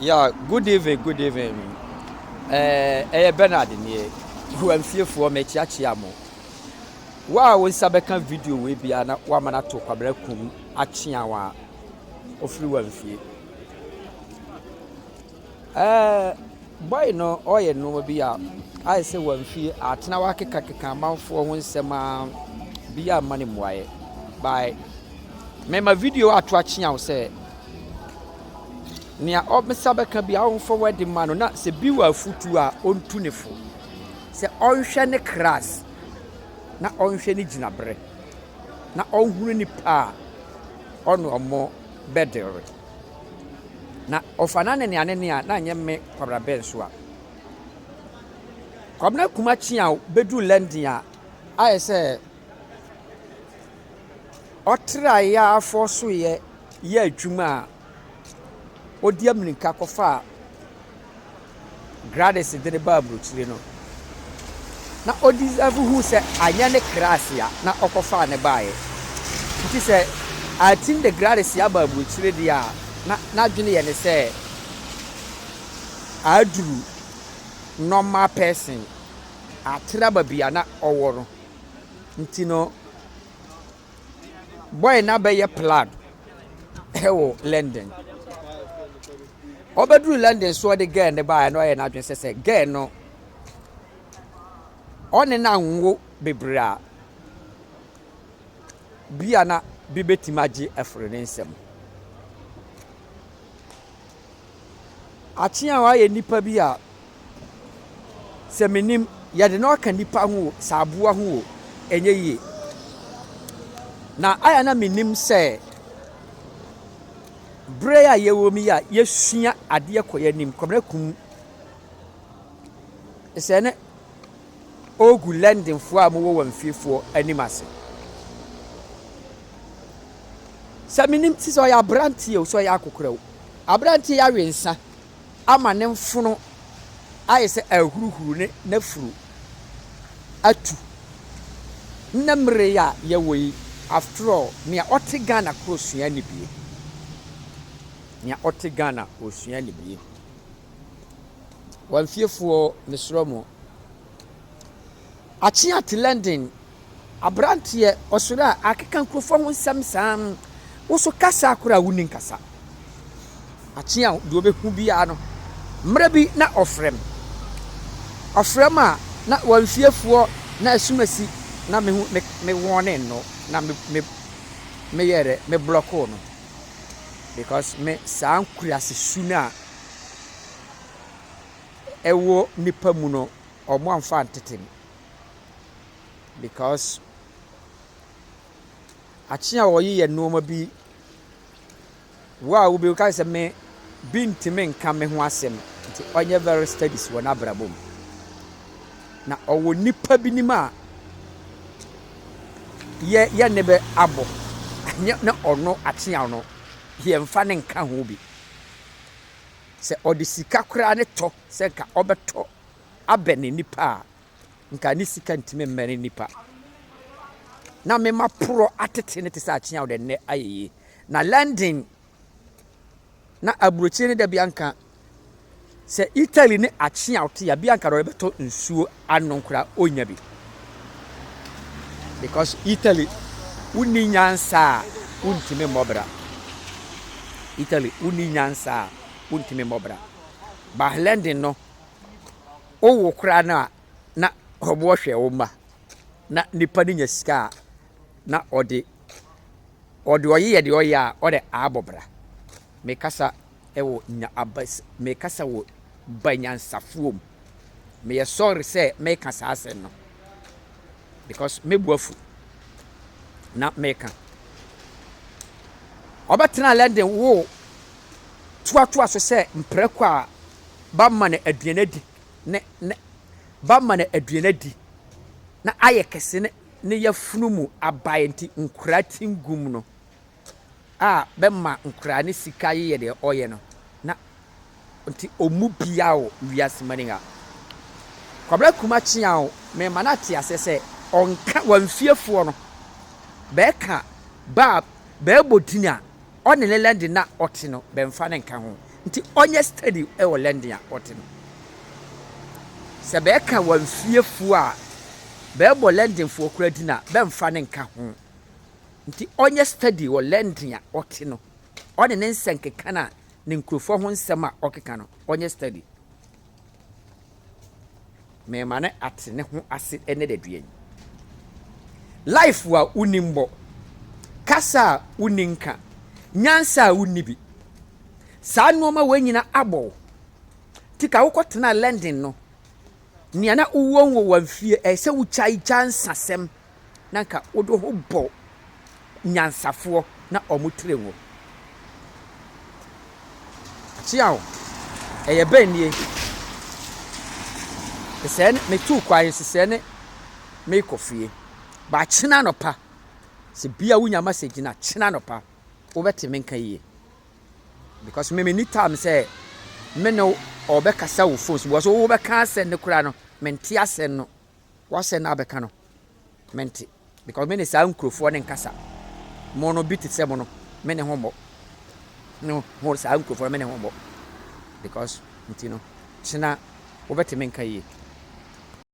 Yeah, good evening, good evening. Bernard here. Who am fear for me chiachiamo. Wa won sabeka video we bia na wa mana to kwabra kum achiawa ofri wa mfie. Boy no oye no bia I say wa mfie atena wa keka amanfo ho nsema bia mane muaye. By me ma video ato achiawo say nia obesabeka bia won forward man na se biwa futu a ontu ne fo se onhwe ne class na onhwe ne ginabre na onhuru ni pa ono omo bedere na ofana ne ane ne na nyemme kwabra benso a kwabna kuma chia bedu landing a ayese otra ya afoso ye adwuma odi amnika kofa grades de babru chire no na odi avu hu se anya ne krasia na okofa ne baaye nti se atin de grades ya babru chire dia na dwene ye ne se aduru normal person atra babia na oworo nti no boy na be ye plan ewo London Obedru London so de girl ne ba no ye na dwen se girl no one na nwo bebra bia na bibetimaji afre ne nsem achia wa ye nipa bia se menim ye de no ka nipa ho saboa ho enye yi na aya na menim se Breya ye womi ya yesua ade ekoye nim komra kum ese ne ogu landing fo a mo wo wamfifo animase saminim ti so ya brantie o so ya akokora o abrantie ya wensa ama ne mfono ayese ahuruhuru ne nafuru atu namre ya ye woyi after all ne otigana krosua ne bie nya otigana osua ne bie wanfiefo mesromo achia ti London abrantie osura akeka nkrofo ho nsam woso kasa akora wuni nkasa achia do behu bia no mra bi na ofrem a na wanfiefo na asumasi na me wone no na me yere me block no because me san kuriase suna ewo nipa mu no omo amfa antetem because achia woyi ye no ma bi wa wo be ka se me binti me nka me ho asem nti onye very studies wona brabom na owo nipa bi nima ye ne be abo na ono achia no ye mfa ne nka ho bi se odisika kura ne to se ka obeto abene nipa nka ni sika ntime mmere nipa na me mapro atete ne tesa achia wo de ne ayeye na landing na abrochi ne da bianka se Italy ne achia wo te ya bianka do beto nsuo anonkura onya bi because Italy uni nyansa untime mobra Italy uni nyansa untime mobra ba London no owo kura na obo hwe wo ma na nipa ni nya sika na ode oye de oye a ode abobra me kasa ewo nya abas me kasa wo banyansafuom me ye sorry say me kasa asen no because me buafu na me ka obatena London wo tuatua so se mpreko a ba ma na aduane di ne ba ma na aduane di na aye kese ne yafunu mu abaye nti nkura tingum no a be ma nkura ne sika ye de oye no na nti omu bia o wiase maninga kwabra kuma chia o me manati asese onka wanfiefo no beka ba bebotinya one ne London na ote no be mfa ne nka ho nti ɔnyɛ study ɛwɔ lending a ɔte no sɛ bɛɛka wɔmfiefoɔ a bɛɛbɔ lendingfoɔ koraa di na bɛmfa ne nka ho nti ɔnyɛ study wɔ lending a ɔte no ɔne ne nsɛnkeka na ne nkurɔfoɔ ho nsɛm a ɔkeka no ɔnyɛ study mɛma ne ate ne ho ase ne daduan life wa wonim bɔ kasa a wonni nka nyansa a wonni bi saa nneɛma wɔ nyina abɔ tika wokɔtena lending no nea na wowɔ wɔ mfie ɛsɛ wokyagya nsasɛm na nka wode ho bɔ nyansafoɔ na ɔmo tire wo chiao ɛyɛ bɛnie sɛ ne metu kwae sɛ ne mekɔ fie ba kyena nɔpa sɛ bia wonya message na kyena nɔpa wobɛte me nka yie because me ni time sɛ me no ɔbɛkasa wo phone so wobɛka asɛn ne kora no mente asɛn no wasɛn na abɛka no mente because me ne saa nkurɔfoɔ ne nkasa mo no bi te sɛ mo no me ne ho mmɔ no ho saa nkurɔfoɔ me ne ho mmɔ because nti no kyena wobɛte me nka yie